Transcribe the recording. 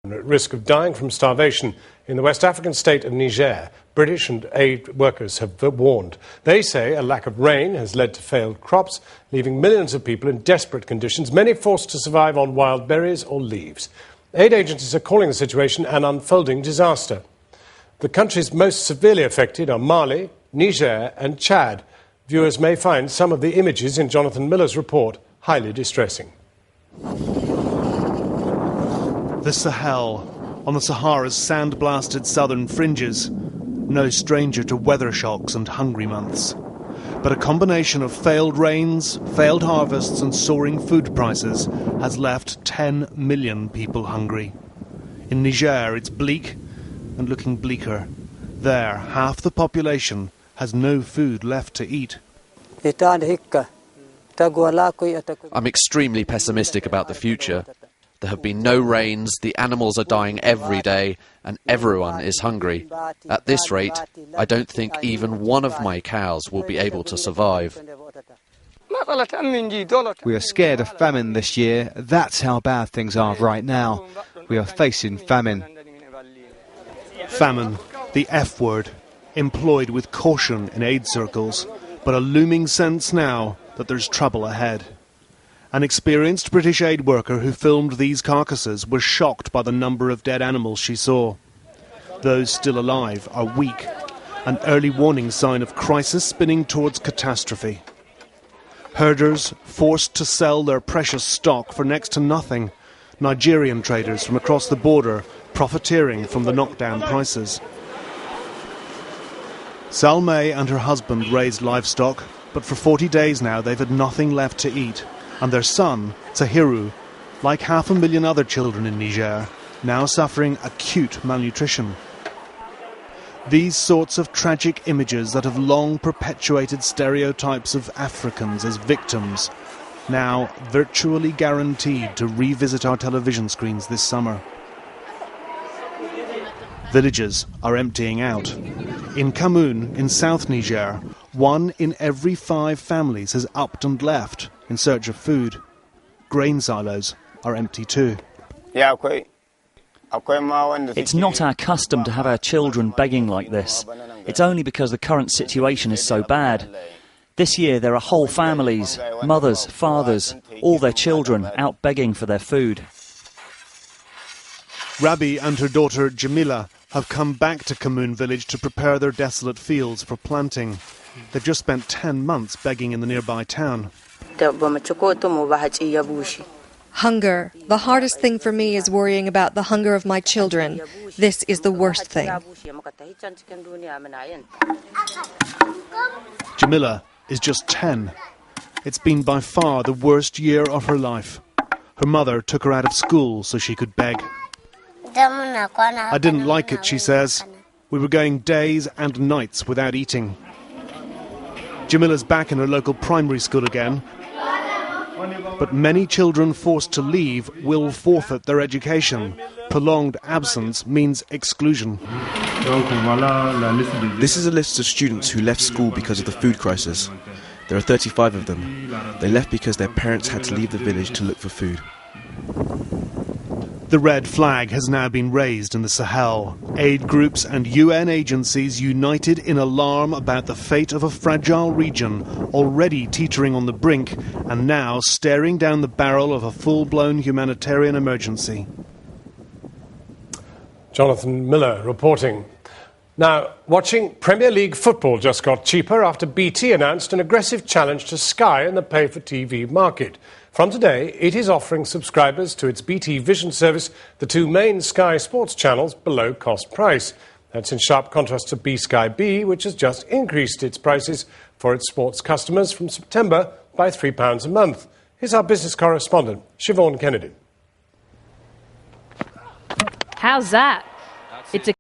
At risk of dying from starvation in the West African state of Niger, British and aid workers have warned. They say a lack of rain has led to failed crops, leaving millions of people in desperate conditions, many forced to survive on wild berries or leaves. Aid agencies are calling the situation an unfolding disaster. The countries most severely affected are Mali, Niger and Chad. Viewers may find some of the images in Jonathan Miller's report highly distressing. The Sahel, on the Sahara's sand-blasted southern fringes, no stranger to weather shocks and hungry months. But a combination of failed rains, failed harvests and soaring food prices has left 10 million people hungry. In Niger, it's bleak and looking bleaker. There, half the population has no food left to eat. I'm extremely pessimistic about the future. There have been no rains, the animals are dying every day, and everyone is hungry. At this rate, I don't think even one of my cows will be able to survive. We are scared of famine this year. That's how bad things are right now. We are facing famine. Famine, the F word, employed with caution in aid circles, but a looming sense now that there's trouble ahead. An experienced British aid worker who filmed these carcasses was shocked by the number of dead animals she saw. Those still alive are weak, an early warning sign of crisis spinning towards catastrophe. Herders forced to sell their precious stock for next to nothing. Nigerian traders from across the border profiteering from the knockdown prices. Salme and her husband raised livestock, but for 40 days now they've had nothing left to eat. And their son, Tahiru, like 500,000 other children in Niger, now suffering acute malnutrition. These sorts of tragic images that have long perpetuated stereotypes of Africans as victims, now virtually guaranteed to revisit our television screens this summer. Villages are emptying out. In Cameroon, in South Niger, 1 in every 5 families has upped and left in search of food. Grain silos are empty too. It's not our custom to have our children begging like this. It's only because the current situation is so bad. This year there are whole families, mothers, fathers, all their children out begging for their food. Rabi and her daughter Jamila have come back to Cameroon village to prepare their desolate fields for planting. They've just spent 10 months begging in the nearby town. Hunger. The hardest thing for me is worrying about the hunger of my children. This is the worst thing. Jamila is just 10. It's been by far the worst year of her life. Her mother took her out of school so she could beg. I didn't like it, she says. We were going days and nights without eating. Jamila's back in her local primary school again. But many children forced to leave will forfeit their education. Prolonged absence means exclusion. This is a list of students who left school because of the food crisis. There are 35 of them. They left because their parents had to leave the village to look for food. The red flag has now been raised in the Sahel. Aid groups and UN agencies united in alarm about the fate of a fragile region, already teetering on the brink and now staring down the barrel of a full-blown humanitarian emergency. Jonathan Miller reporting. Now, watching Premier League football just got cheaper after BT announced an aggressive challenge to Sky in the pay-for-TV market. From today, it is offering subscribers to its BT Vision service the 2 main Sky Sports channels below cost price. That's in sharp contrast to B-Sky B, which has just increased its prices for its sports customers from September by £3 a month. Here's our business correspondent, Siobhan Kennedy. How's that? It's a